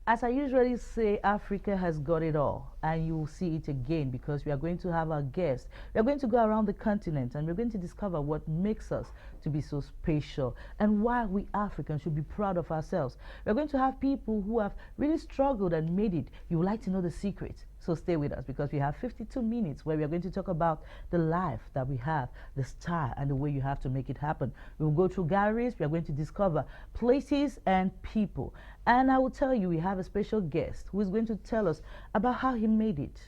As I usually say, Africa has got it all, and you will see it again because we are going to have our guests. We are going to go around the continent and we're going to discover what makes us to be so special and why we Africans should be proud of ourselves. We're going to have people who have really struggled and made it. You would like to know the secret. So stay with us because we have 52 minutes where we are going to talk about the life that we have, the style, and the way you have to make it happen. We will go through galleries. We are going to discover places and people. And I will tell you, we have a special guest who is going to tell us about how he made it.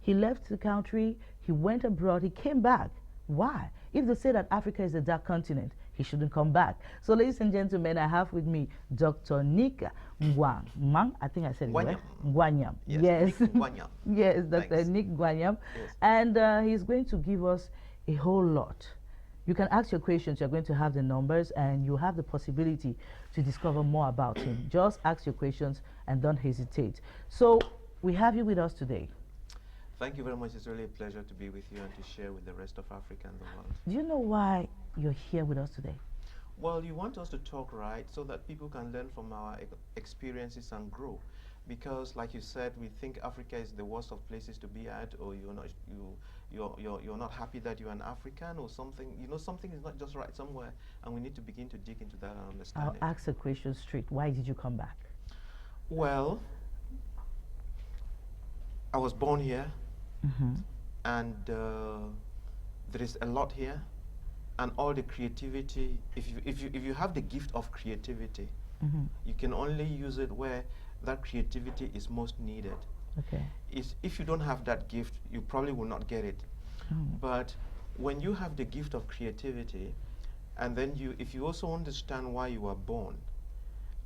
He left the country, he went abroad, he came back. Why? If they say that Africa is a dark continent, he shouldn't come back. So, ladies and gentlemen, I have with me Dr. Nika Ngwanyam. I think I said it right. Ngwanyam. Yes. Ngwanyam. Yes, Dr. Nick Ngwanyam. Yes. And he's going to give us a whole lot. You can ask your questions. You're going to have the numbers, and you have the possibility to discover more about him. Just ask your questions and don't hesitate. So, we have you with us today. Thank you very much. It's really a pleasure to be with you and to share with the rest of Africa and the world. Do you know why you're here with us today? Well, you want us to talk, right, so that people can learn from our experiences and grow. Because, like you said, we think Africa is the worst of places to be at, or you're not happy that you're an African, or something. You know, something is not just right somewhere, and we need to begin to dig into that and understand I'll ask a question straight. Why did you come back? Well, I was born here. Mm-hmm. And there is a lot here, and all the creativity. If you have the gift of creativity, mm-hmm. you can only use it where that creativity is most needed. Okay. If you don't have that gift, you probably will not get it. Mm. But when you have the gift of creativity, and then if you also understand why you were born,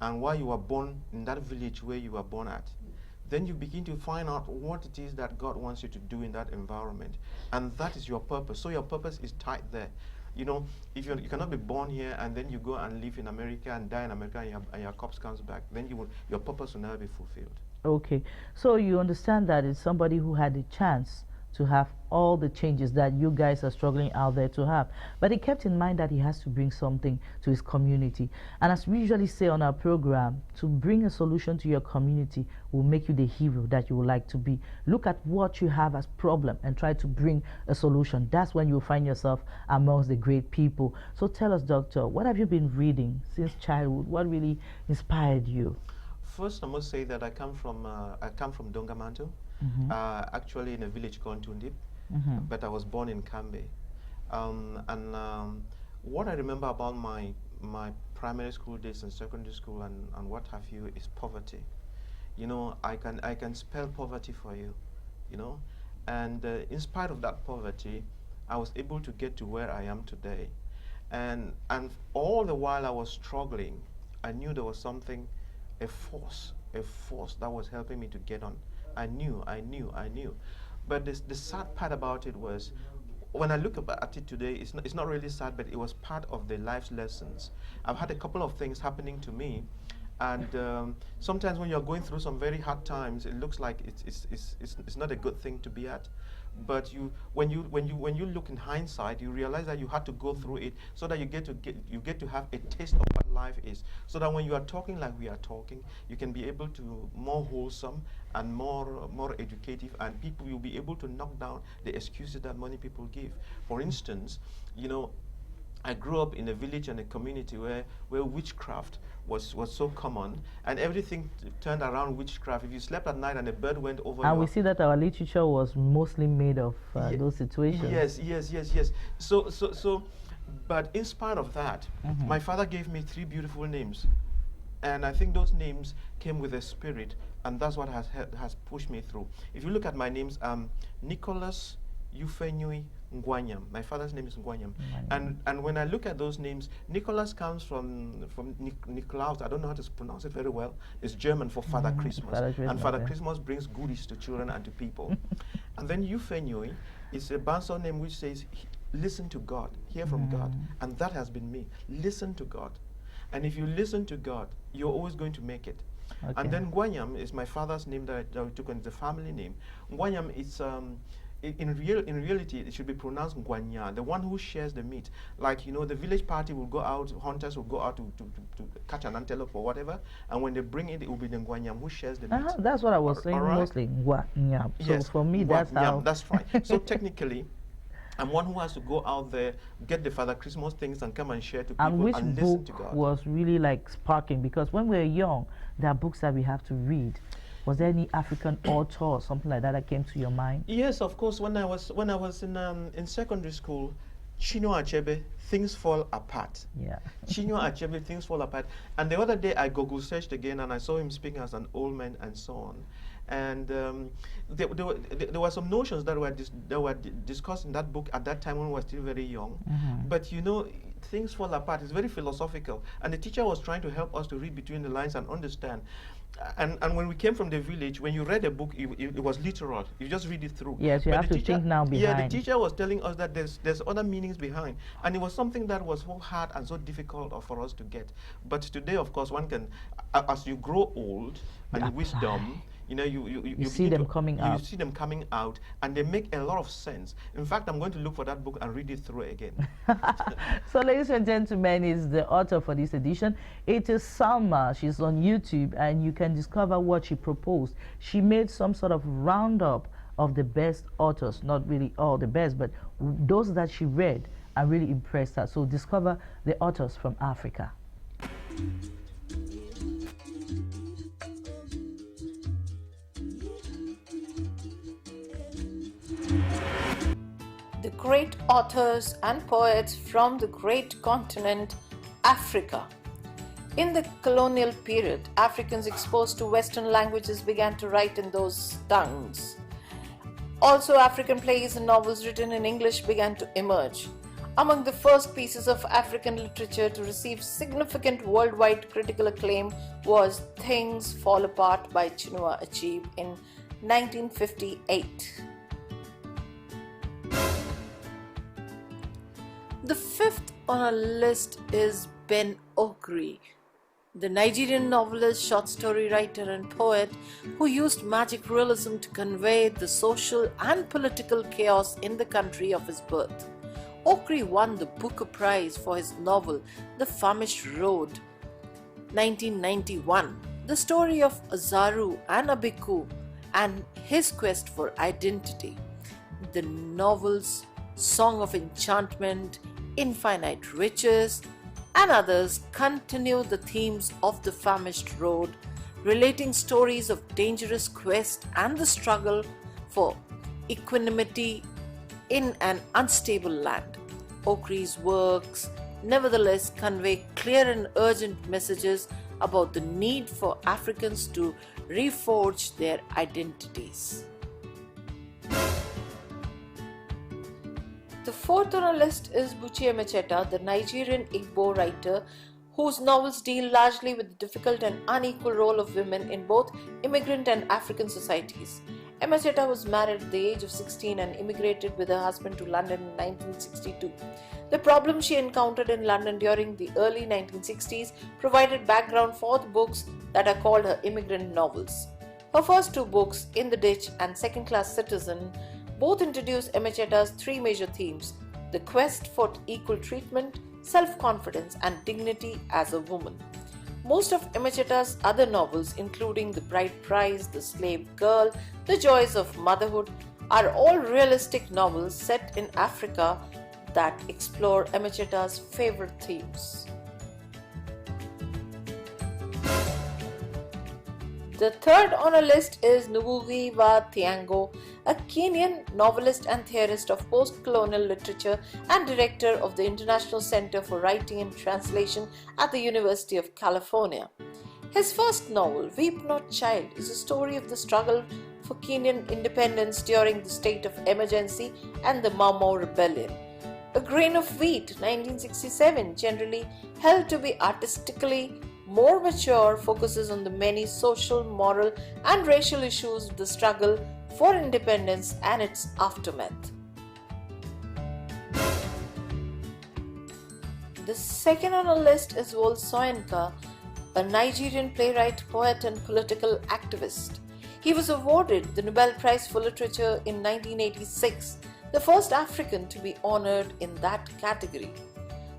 and why you were born in that village where you were born at, then you begin to find out what it is that God wants you to do in that environment. And that is your purpose. So your purpose is tied there. You know, if you cannot be born here and then you go and live in America and die in America and your corpse comes back, then your purpose will never be fulfilled. Okay. So you understand that it's somebody who had a chance to have all the changes that you guys are struggling out there to have. But he kept in mind that he has to bring something to his community. And as we usually say on our program, to bring a solution to your community will make you the hero that you would like to be. Look at what you have as problem and try to bring a solution. That's when you'll find yourself amongst the great people. So tell us, doctor, what have you been reading since childhood? What really inspired you? First, I must say that I come from Dongamanto. Mm-hmm. Actually in a village called Tundip, mm-hmm. but I was born in Kambe. What I remember about my primary school days and secondary school and what have you is poverty. You know, I can spell poverty for you, you know, and in spite of that poverty, I was able to get to where I am today, and all the while I was struggling, I knew there was something, a force that was helping me to get on. I knew. But the sad part about it was, when I look at it today, it's not really sad, but it was part of the life's lessons. I've had a couple of things happening to me, and sometimes when you're going through some very hard times, it looks like it's not a good thing to be at. But when you look in hindsight, you realize that you had to go through it so that you get to have a taste of what life is. So that when you are talking like we are talking, you can be able to more wholesome and more educative, and people will be able to knock down the excuses that many people give. For instance, you know, I grew up in a village and a community where witchcraft was so common, and everything turned around witchcraft. If you slept at night and a bird went over, and we see that our literature was mostly made of those situations. Yes. So, but in spite of that, mm-hmm. my father gave me 3 beautiful names, and I think those names came with a spirit, and that's what has pushed me through. If you look at my names, Nicholas, Euphenui, Ngwanyam. My father's name is Ngwanyam. And when I look at those names, Nicholas comes from Nikolaus. I don't know how to pronounce it very well. It's German for Father Christmas. And Father Christmas brings goodies to children and to people. And then Euphenui is a Banso name which says, listen to God, hear from God. And that has been me. Listen to God. And if you listen to God, you're always going to make it. Okay. And then Ngwanyam is my father's name that I took on, the family name. Ngwanyam is in reality, it should be pronounced Ngwanyam, the one who shares the meat. Like, the village party will go out, hunters will go out to catch an antelope or whatever, and when they bring it, it will be the Ngwanyam who shares the meat. That's what I was saying, right? mostly Ngwanyam. So Yes, for me, that's how. that's fine. So technically, I'm one who has to go out there, get the Father Christmas things, and come and share to people And which and listen to book God. was really like sparking? Because when we were young, there are books that we have to read. Was there any African author or something like that came to your mind? Yes, of course. When I was in secondary school, Chinua Achebe, Things Fall Apart. Yeah. Chinua Achebe, Things Fall Apart. And the other day I Google searched again and I saw him speaking as an old man and so on. And there were some notions that were discussed in that book at that time when we were still very young. But Things Fall Apart is very philosophical. And the teacher was trying to help us to read between the lines and understand. And when we came from the village, when you read a book, it was literal. You just read it through. Yes, you have to think now behind. Yeah, the teacher was telling us that there's other meanings behind. And it was something that was so hard and so difficult for us to get. But today, of course, one can, as you grow old and wisdom, you see them coming out. You see them coming out, and they make a lot of sense. In fact, I'm going to look for that book and read it through again. So, ladies and gentlemen, is the author for this edition. It is Salma. She's on YouTube, and you can discover what she proposed. She made some sort of roundup of the best authors, not really all the best, but those that she read and really impressed her. So, discover the authors from Africa. The great authors and poets from the great continent, Africa. In the colonial period, Africans exposed to Western languages began to write in those tongues. Also, African plays and novels written in English began to emerge. Among the first pieces of African literature to receive significant worldwide critical acclaim was Things Fall Apart by Chinua Achebe in 1958. The fifth on our list is Ben Okri, the Nigerian novelist, short story writer and poet who used magic realism to convey the social and political chaos in the country of his birth. Okri won the Booker Prize for his novel The Famished Road, 1991, the story of Azaru and Abiku and his quest for identity. The novel's Song of Enchantment, Infinite Riches, and others continue the themes of the famished road, relating stories of dangerous quest and the struggle for equanimity in an unstable land. Okri's works nevertheless convey clear and urgent messages about the need for Africans to reforge their identities. The fourth on our list is Buchi Emecheta, the Nigerian Igbo writer whose novels deal largely with the difficult and unequal role of women in both immigrant and African societies. Emecheta was married at the age of 16 and immigrated with her husband to London in 1962. The problems she encountered in London during the early 1960s provided background for the books that are called her immigrant novels. Her first two books, In the Ditch and Second Class Citizen, both introduce Emecheta's three major themes: the quest for equal treatment, self-confidence, and dignity as a woman. Most of Emecheta's other novels, including The Bride Price, The Slave Girl, The Joys of Motherhood, are all realistic novels set in Africa that explore Emecheta's favorite themes. The third on our list is Ngugi wa Thiong'o, a Kenyan novelist and theorist of post-colonial literature and director of the International Center for Writing and Translation at the University of California. His first novel, Weep Not Child, is a story of the struggle for Kenyan independence during the state of emergency and the Mau Mau Rebellion. A Grain of Wheat, 1967, generally held to be artistically more mature, focuses on the many social, moral, and racial issues of the struggle for independence and its aftermath. The second on our list is Wole Soyinka, a Nigerian playwright, poet, and political activist. He was awarded the Nobel Prize for Literature in 1986, the first African to be honored in that category.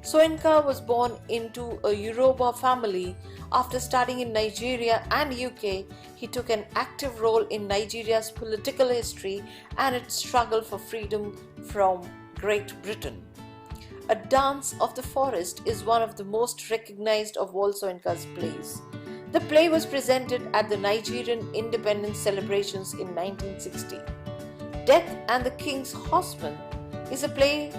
Soyinka was born into a Yoruba family. After studying in Nigeria and UK, he took an active role in Nigeria's political history and its struggle for freedom from Great Britain. A Dance of the Forest is one of the most recognized of all Soyinka's plays. The play was presented at the Nigerian independence celebrations in 1960. Death and the King's Horseman is a play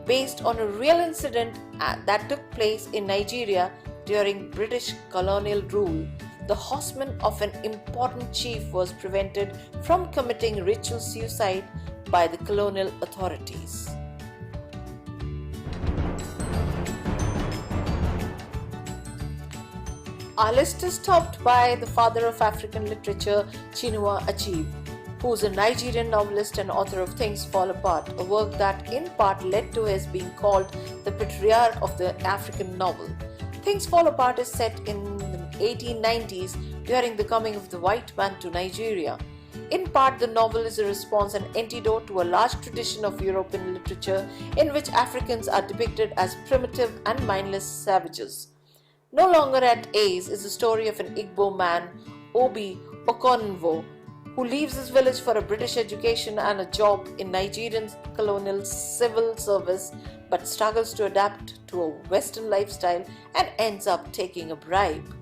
based on a real incident that took place in Nigeria during British colonial rule. The horseman of an important chief was prevented from committing ritual suicide by the colonial authorities. Our list is topped by the father of African literature, Chinua Achebe, who is a Nigerian novelist and author of Things Fall Apart, a work that in part led to his being called the patriarch of the African novel. Things Fall Apart is set in the 1890s during the coming of the white man to Nigeria. In part, the novel is a response and antidote to a large tradition of European literature in which Africans are depicted as primitive and mindless savages. No Longer at Ease is the story of an Igbo man, Obi Okonvo, who leaves his village for a British education and a job in Nigerian colonial civil service, but struggles to adapt to a Western lifestyle and ends up taking a bribe.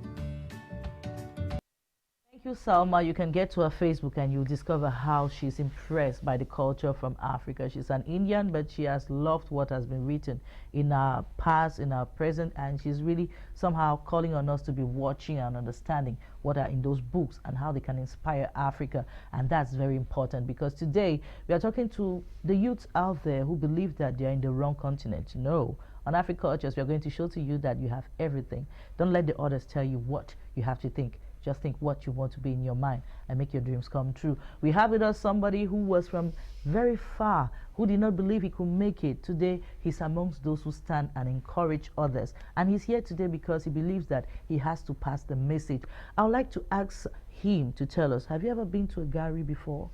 Thank you, Salma. You can get to her Facebook and you'll discover how she's impressed by the culture from Africa. She's an Indian, but she has loved what has been written in our past, in our present, and she's really somehow calling on us to be watching and understanding what are in those books and how they can inspire Africa. And that's very important because today we are talking to the youths out there who believe that they're in the wrong continent. No. On Africultures, we are going to show to you that you have everything. Don't let the others tell you what you have to think. Just think what you want to be in your mind and make your dreams come true. We have with us somebody who was from very far, who did not believe he could make it. Today, he's amongst those who stand and encourage others. And he's here today because he believes that he has to pass the message. I would like to ask him to tell us, have you ever been to a gallery before?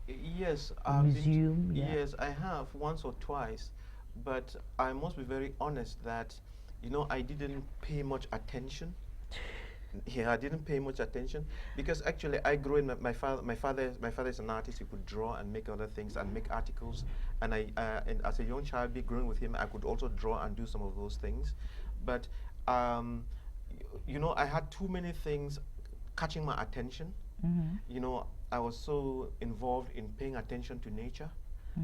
Yes, Museum? Yeah. Yes, I have once or twice, but I must be very honest that, I didn't pay much attention. Yeah, I didn't pay much attention because actually I grew in my father. My father is an artist. He could draw and make other things and make articles. And and as a young child, growing with him, I could also draw and do some of those things. But I had too many things catching my attention. I was so involved in paying attention to nature.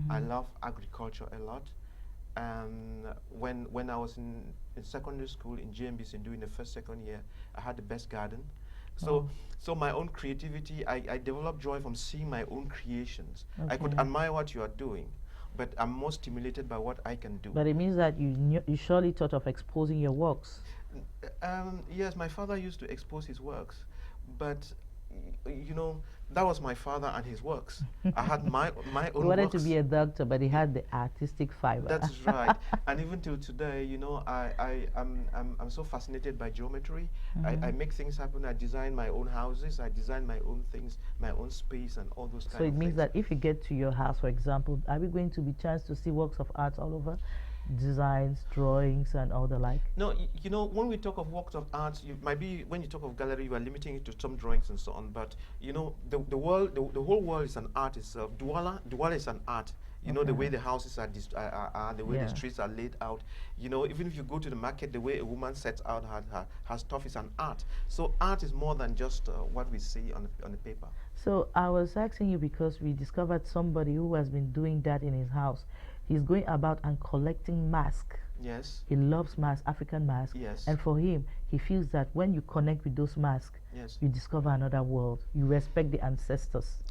I love agriculture a lot. And when I was in secondary school in JMBC doing the second year, I had the best garden. So my own creativity, I developed joy from seeing my own creations. I could admire what you are doing, but I'm more stimulated by what I can do. But it means that you surely thought of exposing your works. Yes, my father used to expose his works, but that was my father and his works. I had my own works. He wanted to be a doctor, but he had the artistic fiber. That's right. And even till today, I'm so fascinated by geometry. I make things happen. I design my own houses. I design my own things, my own space, and all those kind of things. So it means that if you get to your house, for example, are we going to be chance to see works of art all over? Designs, drawings, and all the like? No, when we talk of works of art, when you talk of gallery, you are limiting it to some drawings and so on. But the whole world is an art itself. Douala is an art. The way the houses are, the way the streets are laid out. Even if you go to the market, the way a woman sets out her stuff is an art. So art is more than just what we see on the paper. So I was asking you because we discovered somebody who has been doing that in his house. He's going about and collecting masks. Yes. He loves masks, African masks. Yes. And for him, he feels that when you connect with those masks, yes, you discover another world. You respect the ancestors.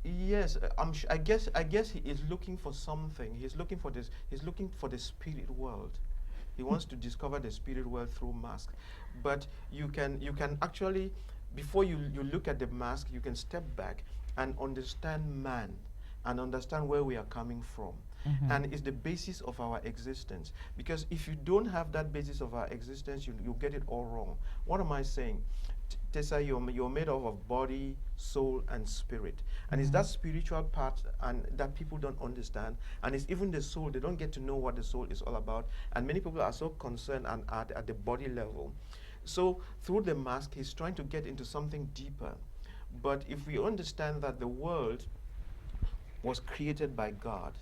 Yes, I guess he is looking for something. He's looking for this. He's looking for the spirit world. He wants to discover the spirit world through masks. But you can actually, before you look at the mask, you can step back and understand man and understand where we are coming from. And it's the basis of our existence. Because if you don't have that basis of our existence, you get it all wrong. What am I saying? Tessa, you're made up of body, soul, and spirit. And it's that spiritual part and that people don't understand. And it's even the soul, they don't get to know what the soul is all about. And many people are so concerned and at the body level. So through the mask, he's trying to get into something deeper. But if we understand that the world was created by God,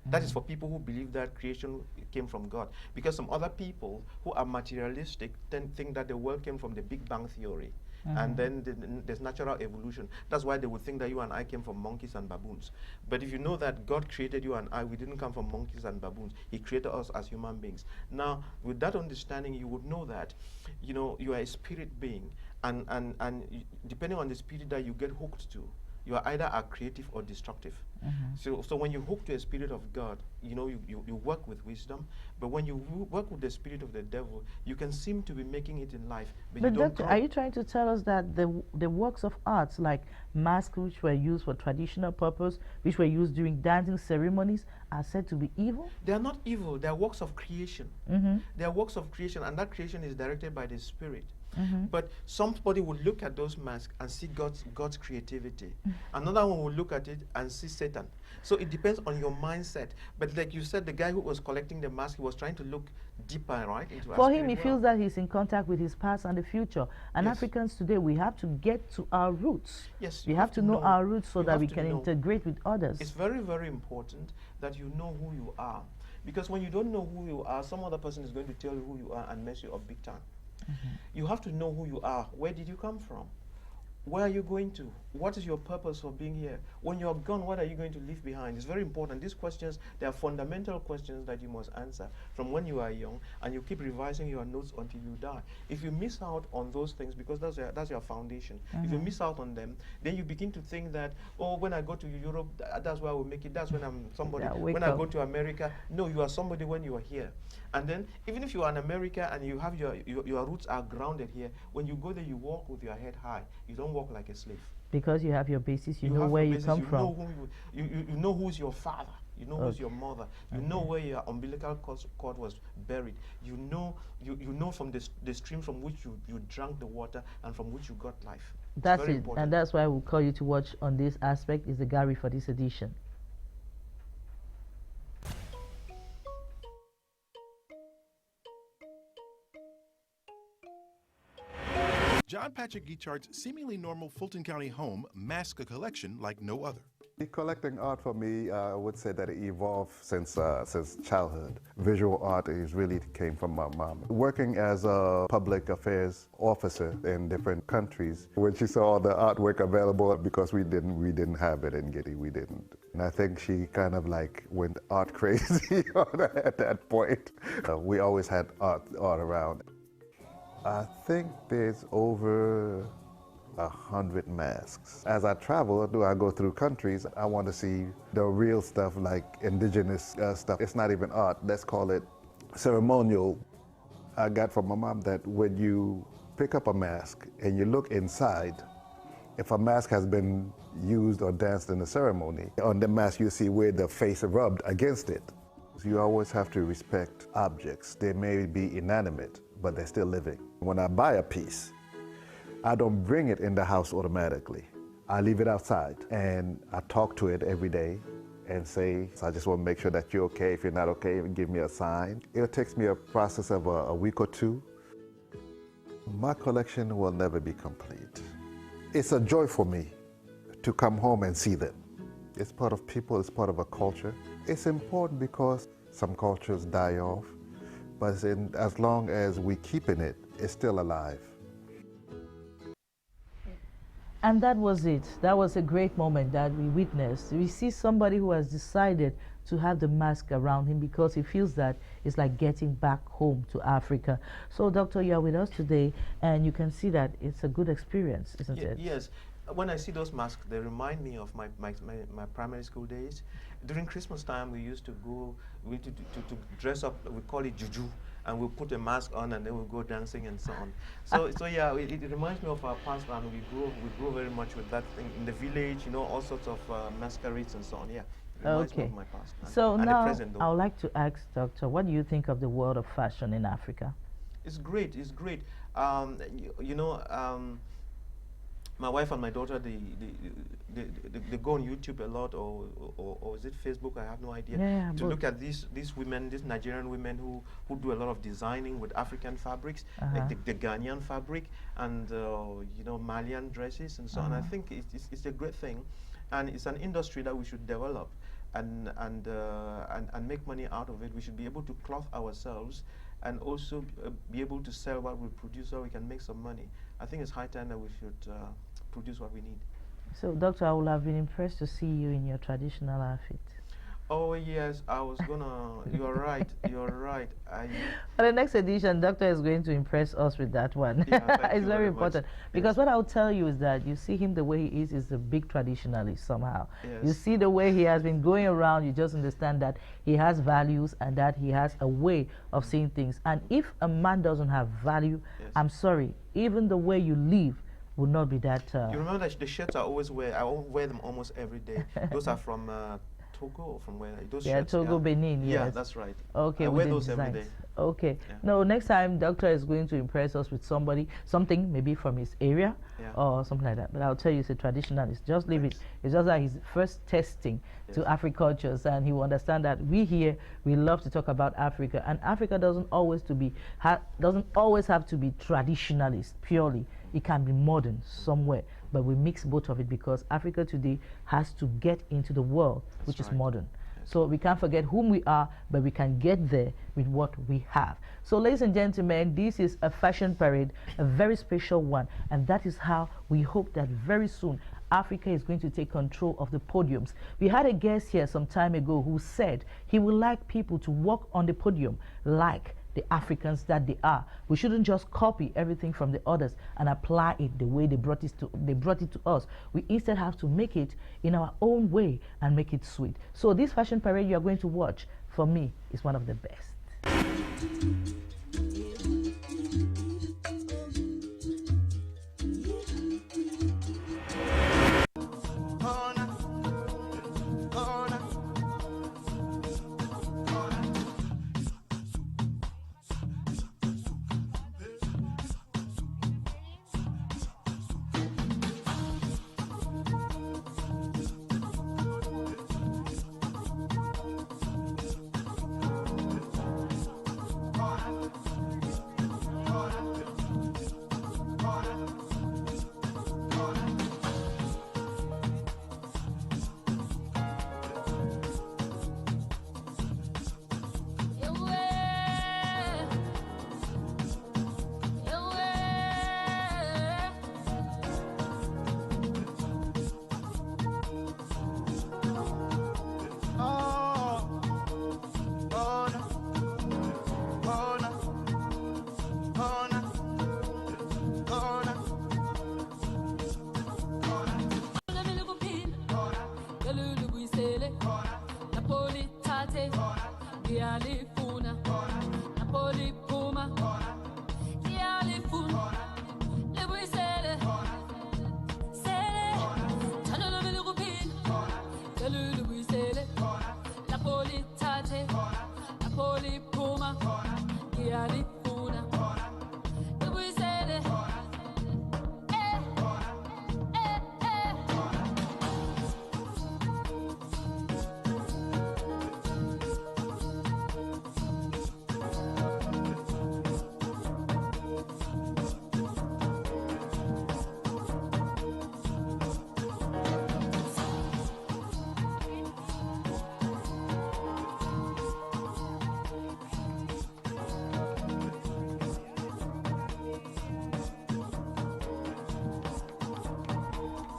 that is for people who believe that creation came from God. Because some other people who are materialistic then think that the world came from the Big Bang Theory. And then there's natural evolution. That's why they would think that you and I came from monkeys and baboons. But if you know that God created you and I, we didn't come from monkeys and baboons. He created us as human beings. Now, with that understanding, you would know that, you know, you are a spirit being. And depending on the spirit that you get hooked to, you are either a creative or destructive. So when you hook to a spirit of God, you know, you work with wisdom. But when you work with the spirit of the devil, you can seem to be making it in life, but you don't Doctor, are you trying to tell us that the works of arts like masks, which were used for traditional purpose, which were used during dancing ceremonies, are said to be evil? They are not evil. They are works of creation. They are works of creation, and that creation is directed by the spirit. But somebody will look at those masks and see God's creativity. Another one will look at it and see Satan. So it depends on your mindset. But like you said, the guy who was collecting the mask, he was trying to look deeper, right? Into For him, he feels that he's in contact with his past and the future. And Yes. Africans today, we have to get to our roots. Yes, We you have to know our roots so You that have we to can know. integrate with others. It's very, very important that you know who you are. Because when you don't know who you are, some other person is going to tell you who you are and mess you up big time. You have to know who you are. Where did you come from? Where are you going to? What is your purpose for being here? When you're gone, what are you going to leave behind? It's very important. These questions, they are fundamental questions that you must answer from when you are young, and you keep revising your notes until you die. If you miss out on those things, because that's your foundation, if you miss out on them, then you begin to think that, oh, when I go to Europe, that's where I will make it. That's when I'm somebody. Yeah, when I go to America, no, you are somebody when you are here. And then, even if you are in America and you have your roots are grounded here, when you go there, you walk with your head high. You don't walk like a slave. Because you have your basis, you know have where your you basis, come you from. Know who you know who's your father. You know who's your mother. You know where your umbilical cord was buried. You know from the stream from which you drank the water and from which you got life. That's very it. important. And that's why we'll call you to watch on this aspect is the Gary for this edition. John Patrick Guichard's seemingly normal Fulton County home masks a collection like no other. Collecting art for me, I would say that it evolved since childhood. Visual art is really came from my mom. Working as a public affairs officer in different countries, when she saw the artwork available, because we didn't have it in Giddy, we didn't. And I think she kind of like went art crazy at that point. We always had art around. I think there's over 100 masks. As I travel, I go through countries, I want to see the real stuff, like indigenous stuff. It's not even art, let's call it ceremonial. I got from my mom that when you pick up a mask and you look inside, if a mask has been used or danced in a ceremony, on the mask you see where the face rubbed against it. You always have to respect objects. They may be inanimate, but they're still living. When I buy a piece, I don't bring it in the house automatically. I leave it outside and I talk to it every day and say, I just want to make sure that you're okay. If you're not okay, give me a sign. It takes me a process of a week or two. My collection will never be complete. It's a joy for me to come home and see them. It's part of people, it's part of a culture. It's important because some cultures die off, but as long as we keep in it, it's still alive. And that was it. That was a great moment that we witnessed. We see somebody who has decided to have the mask around him because he feels that it's like getting back home to Africa. So, Doctor, you are with us today, and you can see that it's a good experience, isn't it? Yes. When I see those masks, they remind me of my primary school days. During Christmas time, we used to go, to dress up, we call it juju, and we'll put a mask on and then we'll go dancing and so on. So yeah, it reminds me of our past, and we grew very much with that thing in the village, you know, all sorts of masquerades and so on. Yeah, it reminds me of my past. So and now, the present, I would like to ask Doctor, what do you think of the world of fashion in Africa? It's great. It's great. my wife and my daughter, they go on YouTube a lot, or is it Facebook? I have no idea. Yeah, to look at these women, these Nigerian women who do a lot of designing with African fabrics, like the Ghanaian fabric, and you know, Malian dresses and so on. I think it's a great thing, and it's an industry that we should develop and make money out of it. We should be able to clothe ourselves and also be able to sell what we produce so we can make some money. I think it's high time that we should produce what we need. So, Doctor, I would have been impressed to see you in your traditional outfit. Oh yes, I was gonna. You're right. You're right. For the next edition, Doctor is going to impress us with that one. Yeah, it's very important because yes. what I'll tell you is that you see him the way he is a big traditionalist somehow. Yes. You see the way he has been going around. You just understand that he has values and that he has a way of seeing things. And if a man doesn't have value, Yes. I'm sorry, even the way you live will not be that. You remember that the shirts I always wear? I wear them almost every day. Those are from Togo, or from where? Those shirts, Togo, Benin. Yes. Yeah, that's right. Okay, I with wear the those every designs. day. Okay. Yeah. No, next time Doctor is going to impress us with something maybe from his area or something like that. But I'll tell you, it's a traditionalist. Just leave it. It's just like he's first testing to Afrikultures, and he will understand that we here, we love to talk about Africa, and Africa doesn't always have to be traditionalist purely. It can be modern somewhere, but we mix both of it because Africa today has to get into the world, which is modern. So we can't forget whom we are, but we can get there with what we have. So ladies and gentlemen, this is a fashion parade, a very special one, and that is how we hope that very soon Africa is going to take control of the podiums. We had a guest here some time ago who said he would like people to walk on the podium like the Africans that they are. We shouldn't just copy everything from the others and apply it the way they brought it to us. We instead have to make it in our own way and make it sweet. So this fashion parade you are going to watch, for me, is one of the best.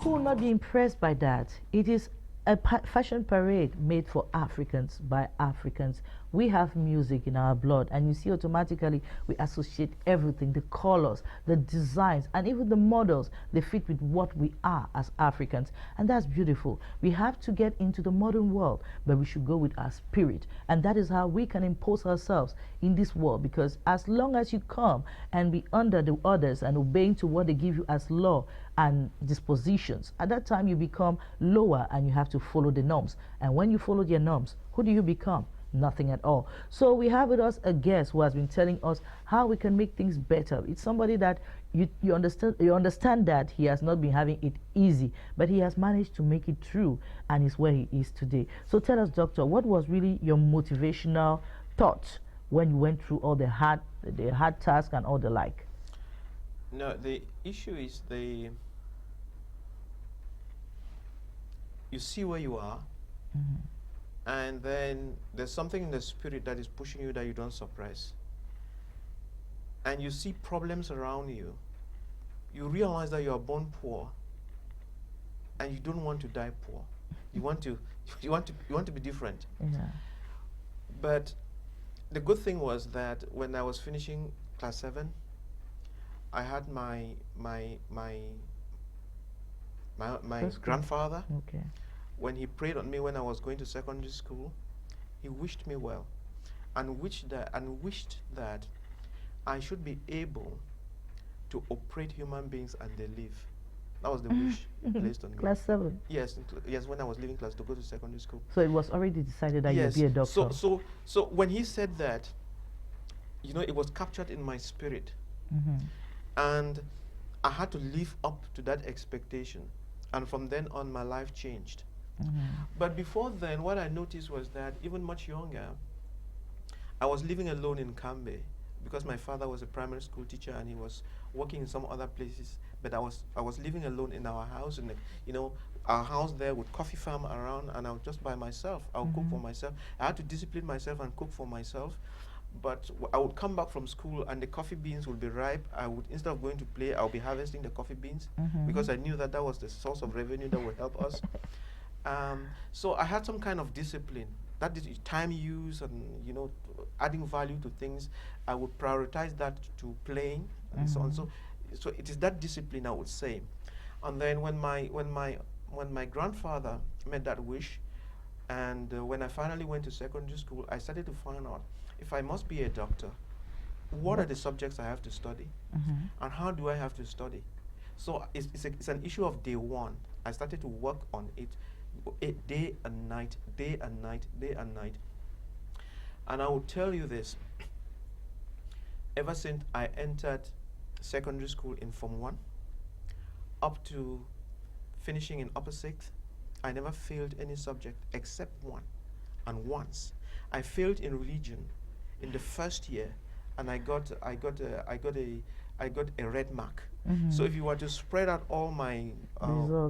Who will not be impressed by that? It is a fashion parade made for Africans by Africans. We have music in our blood, and you see automatically we associate everything, the colors, the designs, and even the models. They fit with what we are as Africans, and that's beautiful. We have to get into the modern world, but we should go with our spirit, and that is how we can impose ourselves in this world, because as long as you come and be under the others and obeying to what they give you as law and dispositions, at that time you become lower and you have to follow the norms. And when you follow their norms, who do you become? nothing at all. So we have with us a guest who has been telling us how we can make things better. It's somebody that you understand that he has not been having it easy, but he has managed to make it through and is where he is today. So tell us, doctor, what was really your motivational thought when you went through all the hard tasks and all the like? No, the issue is you see where you are, and then there's something in the spirit that is pushing you that you don't suppress. And you see problems around you. You realize that you are born poor, and you don't want to die poor. You want to be different. Yeah. But the good thing was that when I was finishing class 7, I had my grandfather. Okay. When he prayed on me when I was going to secondary school, he wished me well, and wished that I should be able to operate human beings and they live. That was the wish he placed on me. Class 7. Yes, yes, when I was leaving class to go to secondary school. So it was already decided that Yes. you'd be a doctor. So when he said that, you know, it was captured in my spirit, and I had to live up to that expectation, and from then on, my life changed. But before then, what I noticed was that even much younger, I was living alone in Kambe because my father was a primary school teacher and he was working in some other places. But I was living alone in our house, and you know, our house there with coffee farm around, and I was just by myself. I would cook for myself. I had to discipline myself and cook for myself. But I would come back from school and the coffee beans would be ripe. I would, instead of going to play, I would be harvesting the coffee beans because I knew that that was the source of revenue that would help us. So I had some kind of discipline. That is time use and, you know, adding value to things. I would prioritize that to playing and so on. So it is that discipline, I would say. And then when my grandfather made that wish, and when I finally went to secondary school, I started to find out if I must be a doctor, what are the subjects I have to study, and how do I have to study? So it's an issue of day one. I started to work on it day and night, day and night, day and night. And I will tell you this, ever since I entered secondary school in Form 1, up to finishing in upper 6th, I never failed any subject except one. And once, I failed in religion in the first year, and I got a red mark. So if you were to spread out all my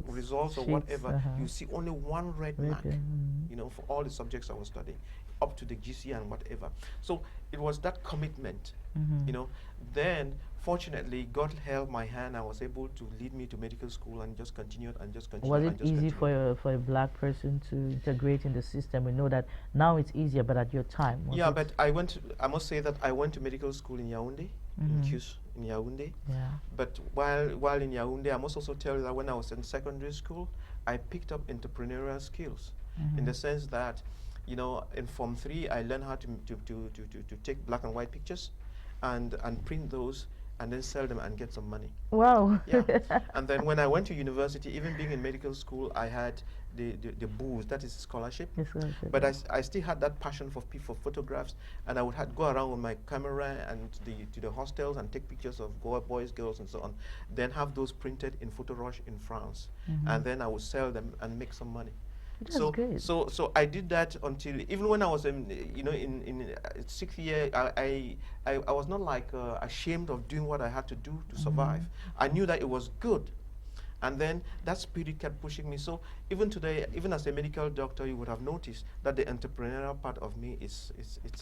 results or sheets, whatever, you see only one red mark, you know, for all the subjects I was studying, up to the GC and whatever. So it was that commitment, you know. Then, fortunately, God held my hand. I was able to lead me to medical school and just continued and just continued. Was it easy for a black person to integrate in the system? We know that now it's easier, but at your time, yeah, but I must say that I went to medical school in Yaoundé, in CUS, in Yaoundé. Yeah. But while in Yaoundé, I must also tell you that when I was in secondary school, I picked up entrepreneurial skills in the sense that, you know, in Form 3, I learned how to take black and white pictures and print those and then sell them and get some money. Wow. Yeah. And then when I went to university, even being in medical school, I had the boost, that is scholarship. But I still had that passion for photographs, and I would go around with my camera and to the hostels and take pictures of boys, girls, and so on. Then have those printed in Photo Rush in France, and then I would sell them and make some money. That's great. So I did that until even when I was in 6th year, I was not like ashamed of doing what I had to do to survive. I knew that it was good, and then that spirit kept pushing me. So even today, even as a medical doctor, you would have noticed that the entrepreneurial part of me is.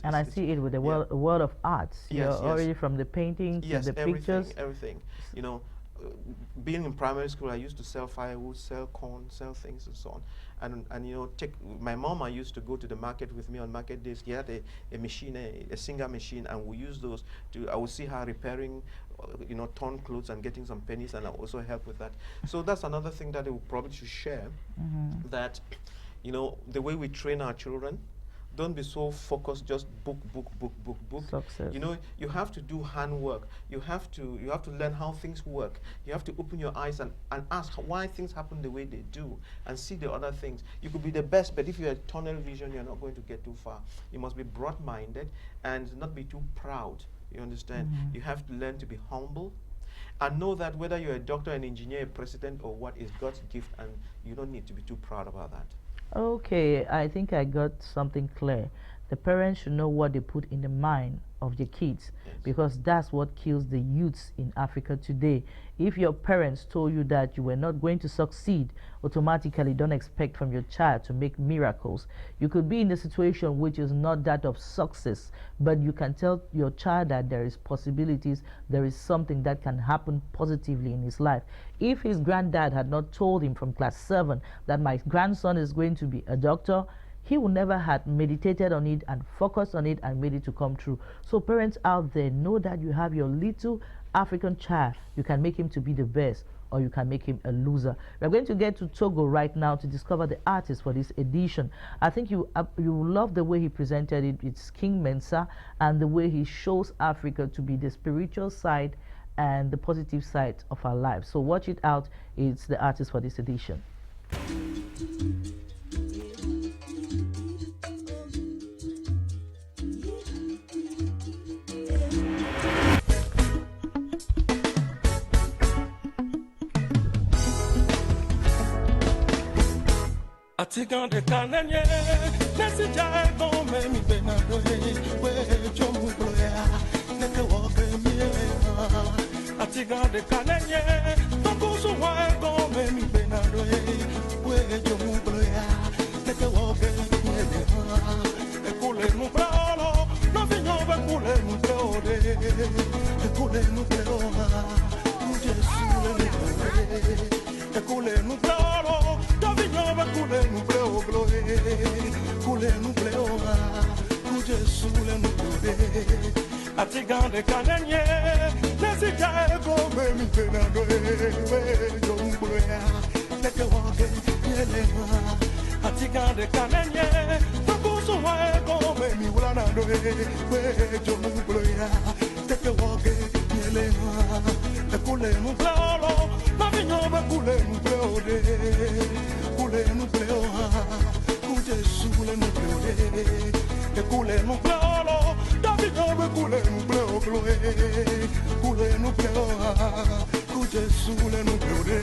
And I see it with the world of arts. Yes, You're already from the painting to the pictures. Everything. You know, being in primary school, I used to sell firewood, sell corn, sell things, and so on. And you know, my mom, I used to go to the market with me on market days. She had a machine, a singer machine, and we use those I would see her repairing, you know, torn clothes and getting some pennies, and I also help with that. So that's another thing that I would probably should share, that, you know, the way we train our children Don't be so focused, just book. Success. You know, you have to do handwork. You have to learn how things work. You have to open your eyes and ask why things happen the way they do, and see the other things. You could be the best, but if you're tunnel vision, you're not going to get too far. You must be broad-minded and not be too proud. You understand? You have to learn to be humble and know that whether you're a doctor, an engineer, a president, or what is God's gift, and you don't need to be too proud about that. Okay, I think I got something clear. The parents should know what they put in the mind of their kids, because that's what kills the youths in Africa today. If your parents told you that you were not going to succeed, automatically don't expect from your child to make miracles. You could be in a situation which is not that of success, but you can tell your child that there is possibilities, there is something that can happen positively in his life. If his granddad had not told him from class 7 that my grandson is going to be a doctor, he would never have meditated on it and focused on it and made it to come true. So parents out there, know that you have your little African child. You can make him to be the best, or you can make him a loser. We're going to get to Togo right now to discover the artist for this edition. I think you love the way he presented it. It's King Mensa, and the way he shows Africa to be the spiritual side and the positive side of our lives. So watch it out. It's the artist for this edition. Atigan de Cananye, Nessija, Gome, mi Benado, where Jomu Bloya, Neka walk me. Atigan de Cananye, Tokusu, why Gome, mi Benado, where Jomu Bloya, Neka walk me. A cooler Mubralo, nothing over cooler Mubrode, a cooler Mubroma, a cooler Mubralo. Kule nubleo gloe, kule nubleo ha, kuje sule nubleo. Atigande kanenye, nesija ego me mi penando we jombuya, neke wage yele ha. Atigande kanenye, tokuso ego me mi ulanando we jombuya, neke wage yele ha. Kule nubleo, ma vinyoba kule nubleo de. Kule nubleo ha, kuje sule nubleo de. Kule nubleo, David nobe kule nubleo gloe. Kule nubleo ha, kuje sule nubleo de.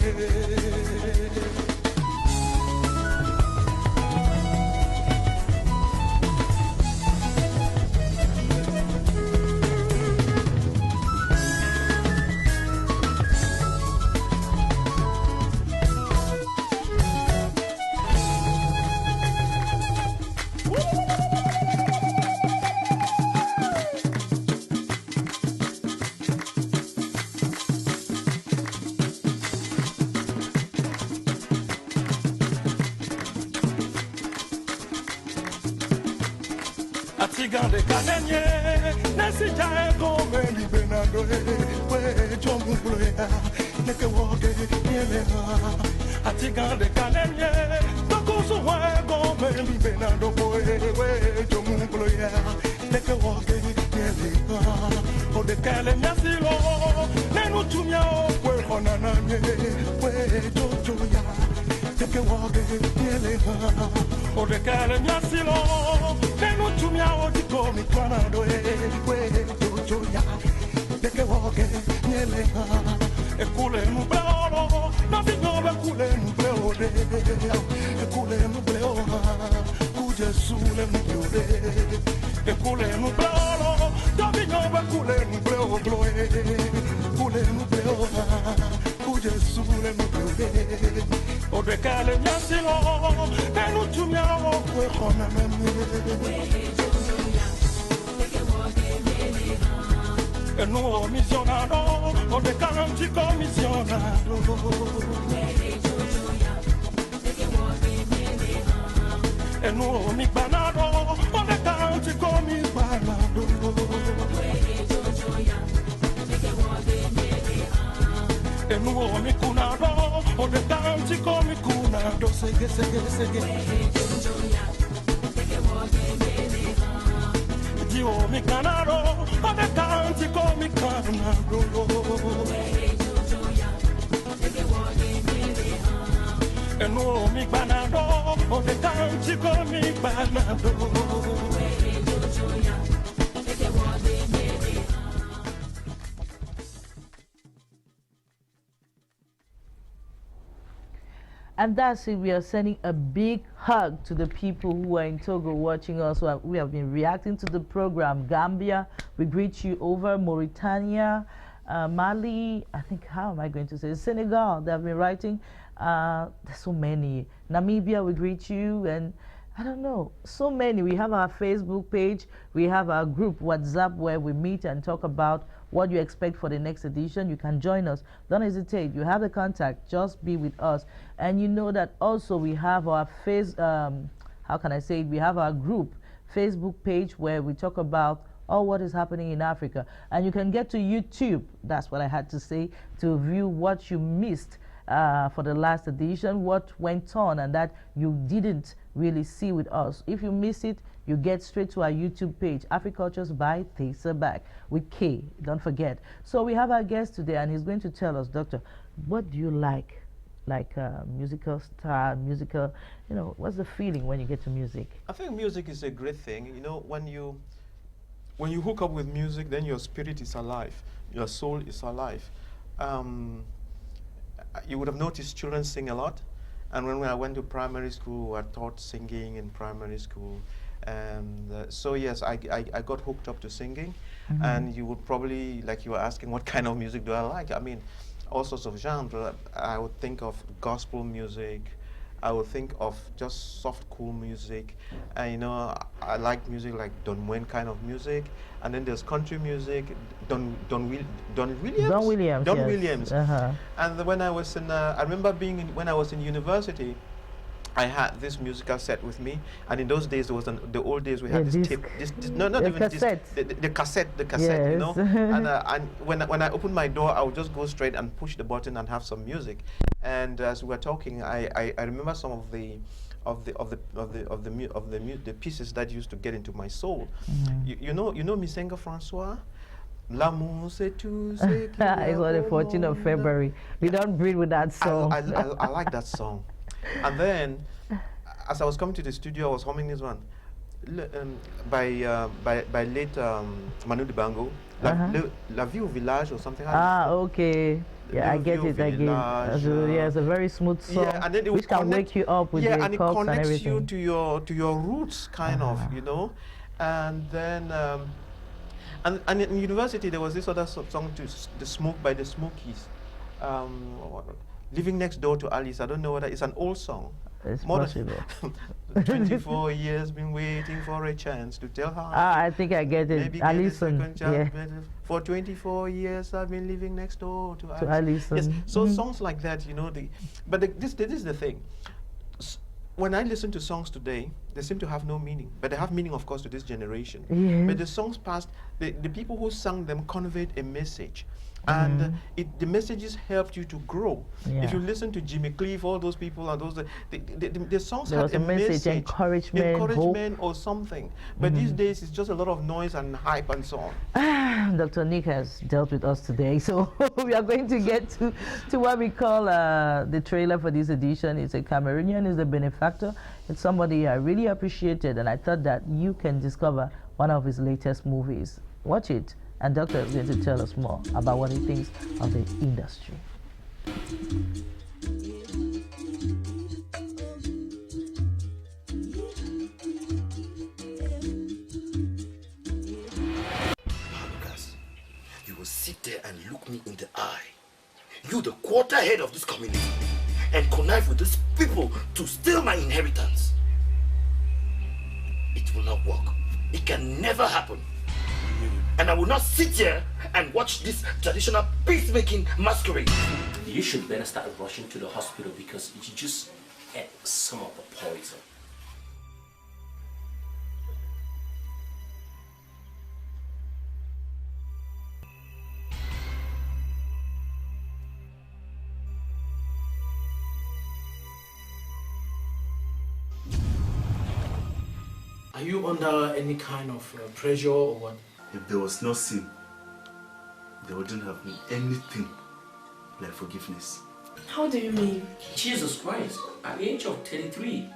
Atigande kanenye, nesija ego me mi benando we jomu bloya, neke woge yele ha. Atigande kanenye, tokusu ego me mi benando we jomu bloya, neke woge yele ha. O de kale nyasilo, nenu tumya o kwe honana we jojo ya, neke woge yele ha. O de kale nyasilo, nenu tumia odi komi kwanado we jojo ya, deke woge nyele ha. Ekule nubleo, na vinyobe kule nubleo de. Ekule nubleo ha, kuje sule nubleo de. Ekule nubleo, na vinyobe kule nubleo gloe. Kule nubleo ha, kuje sule nubleo de. O de kale nyasilo, nenu tumia okwe khona meme. E nuovo missionado, o de canti commissionato. E nuovo mi banado, o de canti commissionato. E nuovo mi cunado, o de canti commissionato. Sege. o mi canaro, o de canti con mi canaro. E no mi banaro, o de canti con mi banaro. And that's it. We are sending a big hug to the people who are in Togo watching us. We have been reacting to the program. Gambia, we greet you over. Mauritania, Mali, I think, how am I going to say? Senegal, they have been writing. There's so many. Namibia, we greet you. And I don't know, so many. We have our Facebook page. We have our group WhatsApp where we meet and talk about what you expect for the next edition. You can join us. Don't hesitate. You have the contact. Just be with us. And you know that also we have our how can I say it? We have our group Facebook page where we talk about all what is happening in Africa. And you can get to YouTube, that's what I had to say, to view what you missed for the last edition, what went on and that you didn't really see with us. If you miss it, you get straight to our YouTube page, Afrikultures by Tessa back with K, don't forget. So we have our guest today and he's going to tell us, Doctor, what do you like musical style, musical, you know, what's the feeling when you get to music? I think music is a great thing. You know, when you hook up with music, then your spirit is alive, your soul is alive. You would have noticed children sing a lot. And when I went to primary school, I taught singing in primary school. And so yes, I got hooked up to singing. Mm-hmm. And you would probably, like you were asking, what kind of music do I like? I mean, all sorts of genres. I would think of gospel music. I would think of just soft, cool music. And you know, I like music like Don Wayne kind of music. And then there's country music, Don Williams. Don yes. Williams. Uh-huh. And when I was in, I remember when I was in university, I had this musical set with me, and in those days, there was the old days we had this tape, not the even cassette. the cassette, Yes. you know. And when I opened my door, I would just go straight and push the button and have some music. And as we were talking, I remember some of the pieces that used to get into my soul. Mm-hmm. You know Misenga Francois. L'amour c'est tout ce qui It's on the 14th of February. We don't breathe with that song. I like that song. And then, as I was coming to the studio, I was humming this one by late Manu Dibango, La Vie au Village or something. Okay. Yeah, I get it. I get it. Yeah, it's a very smooth song, yeah, and then which can wake you up with the and it chords connects and everything. you to your roots, kind of, you know. And then, and in university there was this other song, "The Smoke" by the Smokies. Living Next Door to Alice. I don't know whether it's an old song. It's possible. 24 years been waiting for a chance to tell her. I think I get it. Maybe Alison. Yeah. For 24 years I've been living next door to Alice. Alison. Yes. So songs like that, you know. This is the thing. When I listen to songs today, they seem to have no meaning, but they have meaning, of course, to this generation. Yes. But the songs past, the people who sang them conveyed a message. And the messages helped you to grow. Yeah. If you listen to Jimmy Cliff, all those people and the songs there had was a message, encouragement, hope, or something. But these days it's just a lot of noise and hype and so on. Dr. Nick has dealt with us today, so we are going to get to what we call the trailer for this edition. It's a Cameroonian, is the benefactor. It's somebody I really appreciated, and I thought that you can discover one of his latest movies. Watch it. And Doctor is going to tell us more about what he thinks of the industry. Lucas, you will sit there and look me in the eye. You, the quarter head of this community, and connive with these people to steal my inheritance. It will not work. It can never happen. And I will not sit here and watch this traditional peacemaking masquerade. You should better start rushing to the hospital because you just ate some of the poison. Are you under any kind of pressure or what? If there was no sin, there wouldn't have been anything like forgiveness. How do you mean? Jesus Christ, at the age of 33,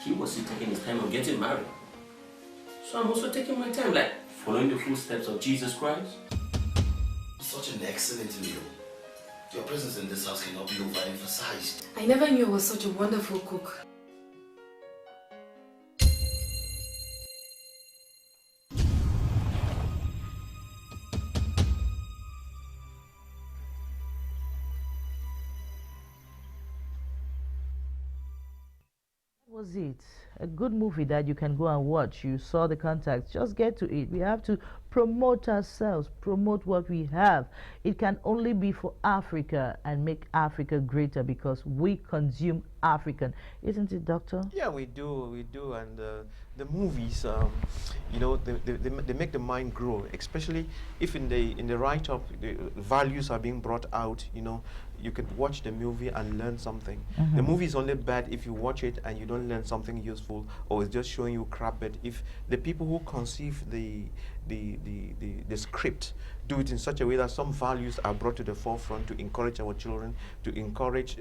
he was still taking his time on getting married. So I'm also taking my time, like following the footsteps of Jesus Christ. Such an excellent meal. Your presence in this house cannot be overemphasized. I never knew I was such a wonderful cook. Was it a good movie that you can go and watch? You saw the context, just get to it. We have to promote ourselves, promote what we have. It can only be for Africa and make Africa greater because we consume African, isn't it, Doctor? Yeah, we do, and the movies, you know, they make the mind grow, especially if in the write-up the values are being brought out. You know, you can watch the movie and learn something. The movie is only bad if you watch it and you don't learn something useful, or it's just showing you crap. But if the people who conceive the script do it in such a way that some values are brought to the forefront to encourage our children, to encourage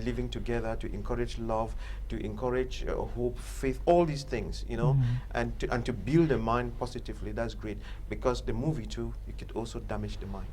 living together, to encourage love, to encourage hope, faith, all these things, you know, and to build the mind positively, that's great. Because the movie too, it could also damage the mind.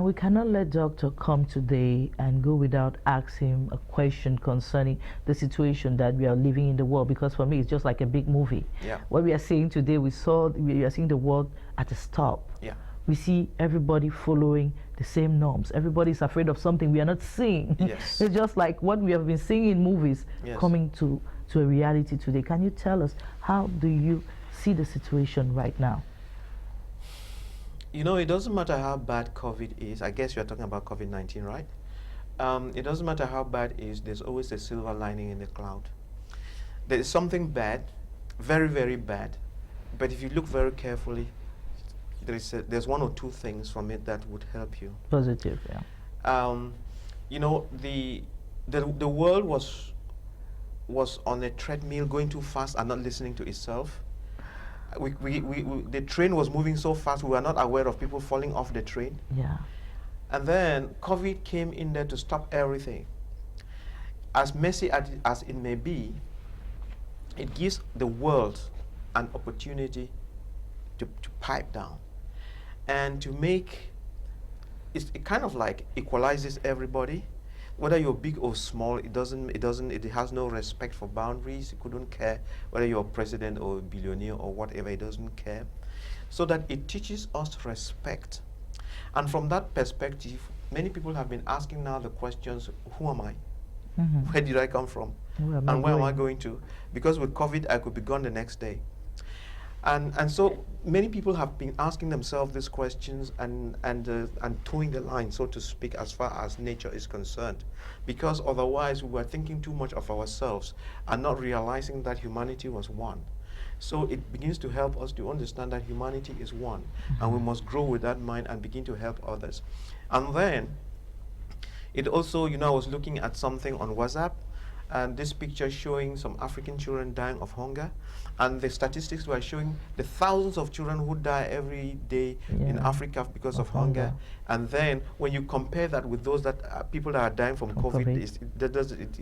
We cannot let Doctor come today and go without asking him a question concerning the situation that we are living in the world, because for me it's just like a big movie. Yeah. What we are seeing today, we are seeing the world at a stop. Yeah. We see everybody following the same norms. Everybody is afraid of something we are not seeing. Yes. It's just like what we have been seeing in movies coming to a reality today. Can you tell us, how do you see the situation right now? You know, it doesn't matter how bad COVID is. I guess you're talking about COVID-19, right? It doesn't matter how bad it is, there's always a silver lining in the cloud. There is something bad, very, very bad, but if you look very carefully, there's one or two things from it that would help you. Positive, yeah. You know, the world was on a treadmill, going too fast and not listening to itself. The train was moving so fast, we were not aware of people falling off the train. Yeah. And then COVID came in there to stop everything. As messy as it may be, it gives the world an opportunity to pipe down and to make it kind of like equalizes everybody. Whether you're big or small, it has no respect for boundaries. It couldn't care whether you're a president or a billionaire or whatever, it doesn't care. So that it teaches us respect. And from that perspective, many people have been asking now the questions, who am I? Where did I come from? Where am I going to? Because with COVID, I could be gone the next day. And so many people have been asking themselves these questions and towing the line, so to speak, as far as nature is concerned. Because otherwise we were thinking too much of ourselves and not realizing that humanity was one. So it begins to help us to understand that humanity is one, and we must grow with that mind and begin to help others. And then it also, you know, I was looking at something on WhatsApp, and this picture showing some African children dying of hunger, and the statistics were showing the thousands of children who die every day in Africa because of hunger. And then when you compare that with those that people that are dying from COVID,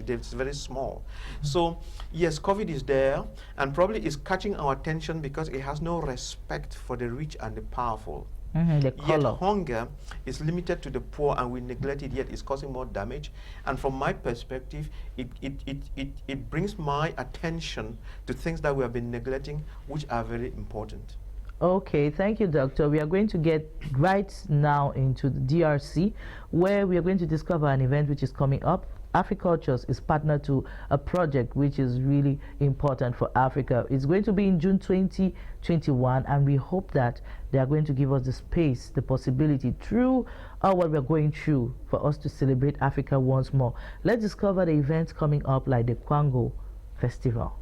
it's very small. So yes, COVID is there and probably is catching our attention because it has no respect for the rich and the powerful. Yet hunger is limited to the poor and we neglect it, yet it's causing more damage. And from my perspective, it brings my attention to things that we have been neglecting, which are very important. Okay, thank you, Doctor. We are going to get right now into the DRC, where we are going to discover an event which is coming up. Afrikultures is partnered to a project which is really important for Africa. It's going to be in June 2021, and we hope that they are going to give us the space, the possibility through what we're going through for us to celebrate Africa once more. Let's discover the events coming up, like the Kwango Festival.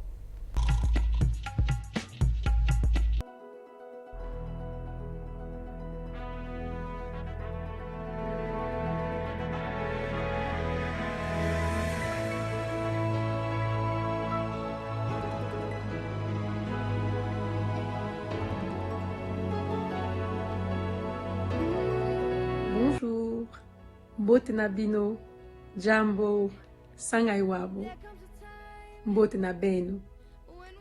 Mbote na bino, Jambo, Sangaiwabo, Mbote na beno.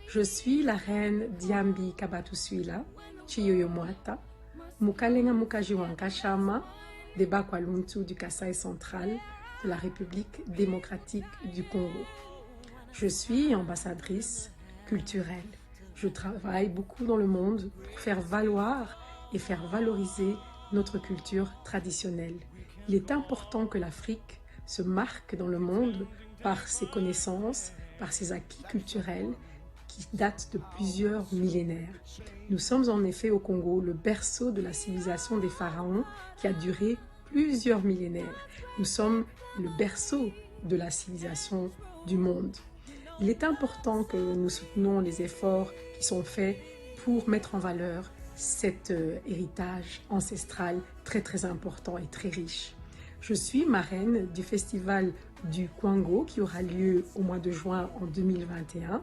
Je suis la reine Diambi Kabatusuila, Chiyoyo Mwata, Mukalenga Mukajiwanka Shama, de Bakwaluntu du Kasaï central de la République démocratique du Congo. Je suis ambassadrice culturelle. Je travaille beaucoup dans le monde pour faire valoir et faire valoriser notre culture traditionnelle. Il est important que l'Afrique se marque dans le monde par ses connaissances, par ses acquis culturels qui datent de plusieurs millénaires. Nous sommes en effet au Congo le berceau de la civilisation des pharaons qui a duré plusieurs millénaires. Nous sommes le berceau de la civilisation du monde. Il est important que nous soutenions les efforts qui sont faits pour mettre en valeur cet héritage ancestral très important et très riche. Je suis marraine du festival du Kwango qui aura lieu au mois de juin en 2021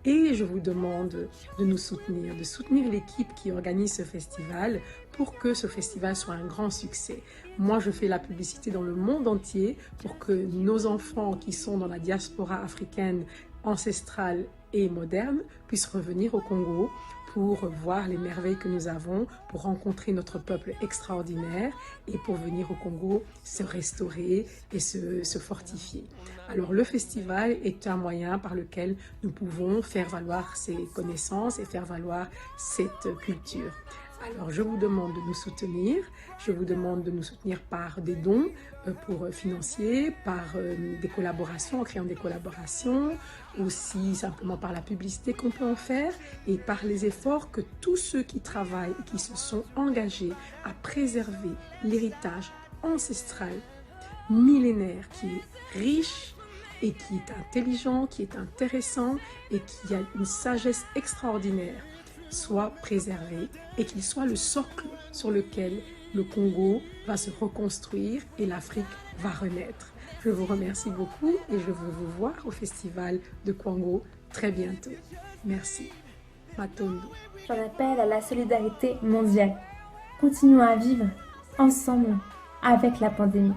et je vous demande de nous soutenir, de soutenir l'équipe qui organise ce festival pour que ce festival soit un grand succès. Moi, je fais la publicité dans le monde entier pour que nos enfants qui sont dans la diaspora africaine ancestrale et moderne puissent revenir au Congo pour voir les merveilles que nous avons, pour rencontrer notre peuple extraordinaire et pour venir au Congo se restaurer et se fortifier. Alors le festival est un moyen par lequel nous pouvons faire valoir ces connaissances et faire valoir cette culture. Alors je vous demande de nous soutenir, je vous demande de nous soutenir par des dons pour financiers, par des collaborations, en créant des collaborations, aussi simplement par la publicité qu'on peut en faire et par les efforts que tous ceux qui travaillent et qui se sont engagés à préserver l'héritage ancestral, millénaire, qui est riche et qui est intelligent, qui est intéressant et qui a une sagesse extraordinaire, soit préservé et qu'il soit le socle sur lequel le Congo va se reconstruire et l'Afrique va renaître. Je vous remercie beaucoup et je veux vous voir au festival de Kwango très bientôt. Merci. Matondo. J'en appelle à la solidarité mondiale. Continuons à vivre ensemble avec la pandémie.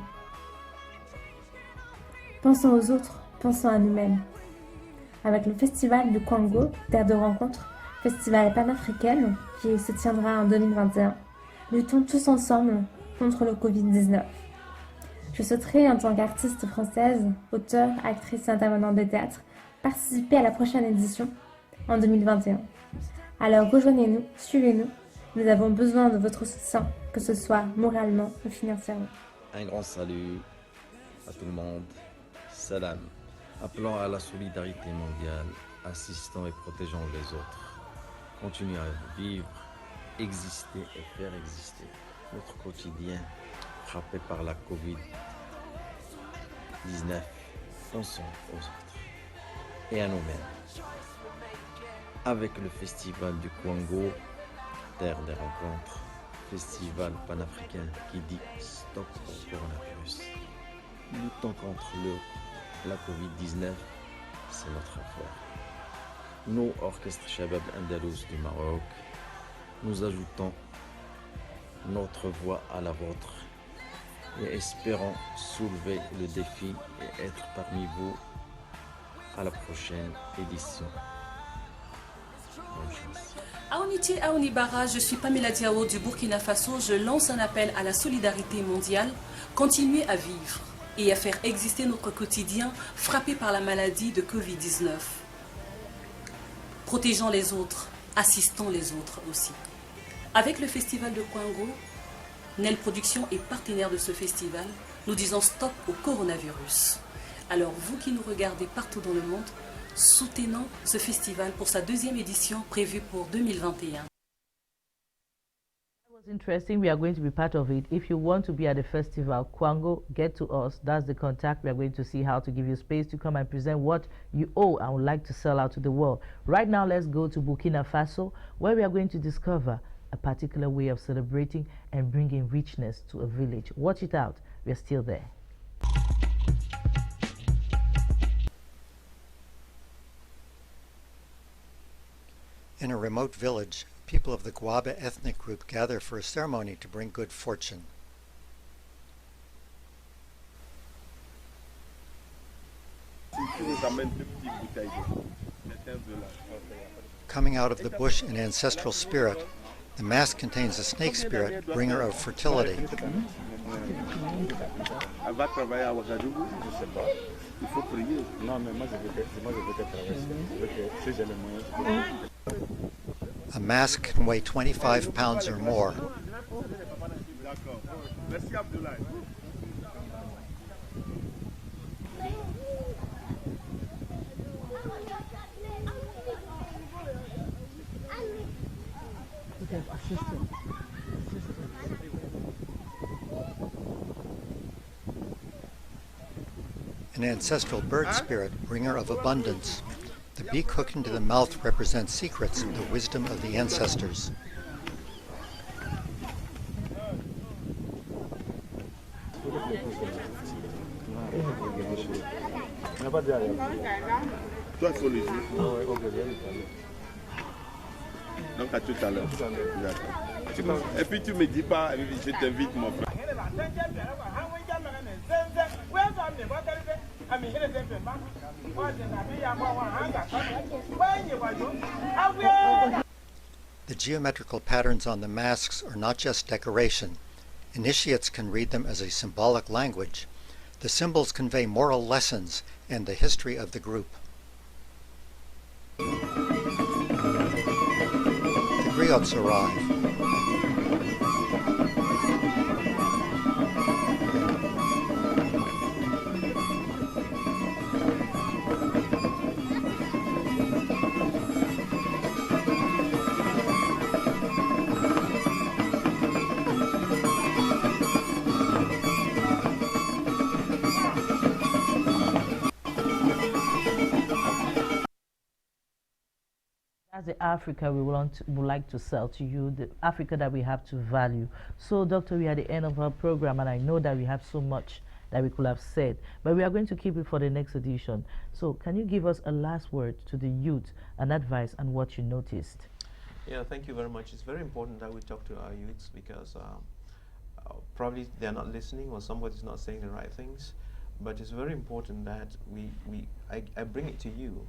Pensons aux autres, pensons à nous-mêmes. Avec le festival de Kwango, terre de rencontre, festival panafricain qui se tiendra en 2021, luttons tous ensemble contre le Covid-19. Je souhaiterais, en tant qu'artiste française, auteure, actrice et intervenante de théâtre, participer à la prochaine édition en 2021. Alors rejoignez-nous, suivez-nous. Nous avons besoin de votre soutien, que ce soit moralement ou financièrement. Un grand salut à tout le monde. Salam. Appelant à la solidarité mondiale, assistant et protégeant les autres. Continuer à vivre, exister et faire exister notre quotidien frappé par la Covid-19. Pensons aux autres et à nous-mêmes. Avec le festival du Kwango, terre des rencontres, festival panafricain qui dit stop au coronavirus. Luttons contre la Covid-19, c'est notre affaire. Nous, Orchestre Shabab Andalous du Maroc, nous ajoutons notre voix à la vôtre et espérons soulever le défi et être parmi vous à la prochaine édition. Bonne chance. Aouniti Aounibara, je suis Pamela Diao du Burkina Faso. Je lance un appel à la solidarité mondiale. Continuez à vivre et à faire exister notre quotidien frappé par la maladie de Covid-19. Protégeons les autres, assistons les autres aussi. Avec le festival de Kwango, Nel Production est partenaire de ce festival. Nous disons stop au coronavirus. Alors vous qui nous regardez partout dans le monde, soutenons ce festival pour sa deuxième édition prévue pour 2021. That was interesting. We are going to be part of it. If you want to be at the festival, Kwango, get to us. That's the contact. We are going to see how to give you space to come and present what you owe and would like to sell out to the world. Right now, let's go to Burkina Faso, where we are going to discover a particular way of celebrating and bringing richness to a village. Watch it out. We are still there. In a remote village, people of the Gwaba ethnic group gather for a ceremony to bring good fortune. Coming out of the bush in ancestral spirit, the mask contains a snake spirit, bringer of fertility. A mask can weigh 25 pounds or more. An ancestral bird spirit, bringer of abundance. The beak hooked into the mouth represents secrets, the wisdom of the ancestors. Donc à tout à l'heure. Et puis tu me dis pas, je t'invite mon frère. The geometrical patterns on the masks are not just decoration. Initiates can read them as a symbolic language. The symbols convey moral lessons and the history of the group. The griots arrive. That's the Africa we would like to sell to you, the Africa that we have to value. So, Doctor, we are at the end of our program, and I know that we have so much that we could have said, but we are going to keep it for the next edition. So, can you give us a last word to the youth, an advice on what you noticed? Yeah, thank you very much. It's very important that we talk to our youths because probably they're not listening or somebody's not saying the right things, but it's very important that I bring it to you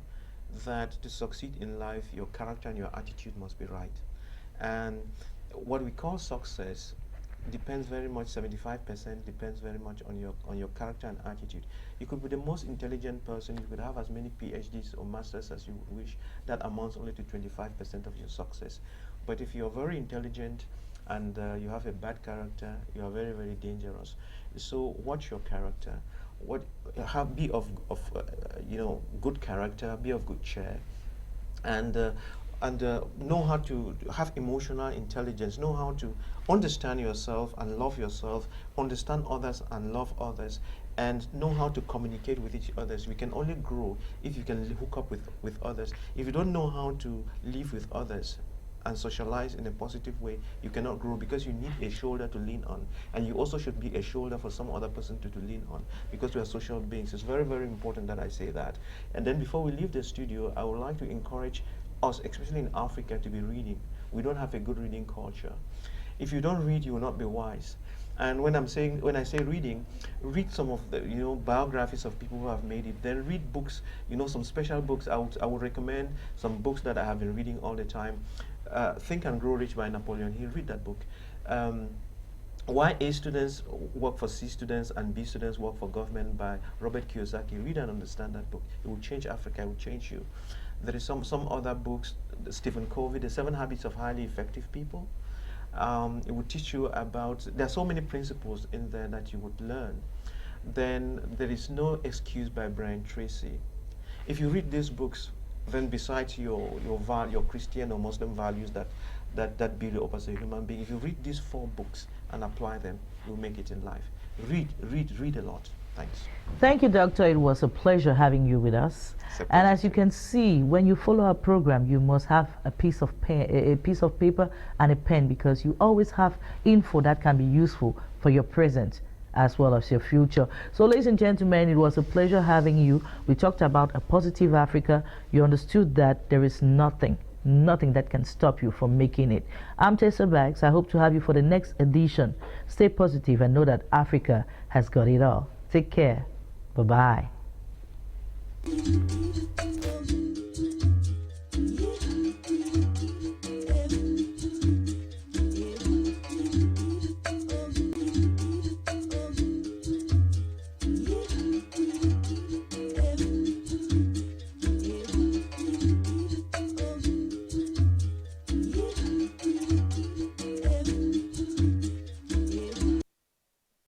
that to succeed in life, your character and your attitude must be right. And what we call success depends very much, 75% depends very much on your character and attitude. You could be the most intelligent person, you could have as many PhDs or masters as you wish, that amounts only to 25% of your success. But if you're very intelligent and you have a bad character, you are very, very dangerous. So watch your character. Be of good character, be of good cheer, and know how to have emotional intelligence, know how to understand yourself and love yourself, understand others and love others, and know how to communicate with each other. We can only grow if you can hook up with others. If you don't know how to live with others and socialize in a positive way, you cannot grow because you need a shoulder to lean on. And you also should be a shoulder for some other person to lean on because we are social beings. It's very, very important that I say that. And then before we leave the studio, I would like to encourage us, especially in Africa, to be reading. We don't have a good reading culture. If you don't read, you will not be wise. And when I say reading, read some of the biographies of people who have made it. Then read books, some special books. I would recommend some books that I have been reading all the time. Think and Grow Rich by Napoleon Hill. Read that book. Why A students work for C students and B students work for government by Robert Kiyosaki. Read and understand that book. It will change Africa. It will change you. There is some other books. Stephen Covey, The 7 Habits of Highly Effective People. It will teach you about. There are so many principles in there that you would learn. Then there is no excuse by Brian Tracy. If you read these books, then besides your Christian or Muslim values that build you up as a human being, if you read these 4 books and apply them, you'll make it in life. Read a lot. Thanks. Thank you, Doctor. It was a pleasure having you with us. And as you can see, when you follow our program, you must have a piece of paper and a pen, because you always have info that can be useful for your present as well as your future. So, ladies and gentlemen, it was a pleasure having you. We talked about a positive Africa. You understood that there is nothing that can stop you from making it. I'm Tessa Bags. I hope to have you for the next edition. Stay positive and know that Africa has got it all. Take care. Bye-bye. Africa.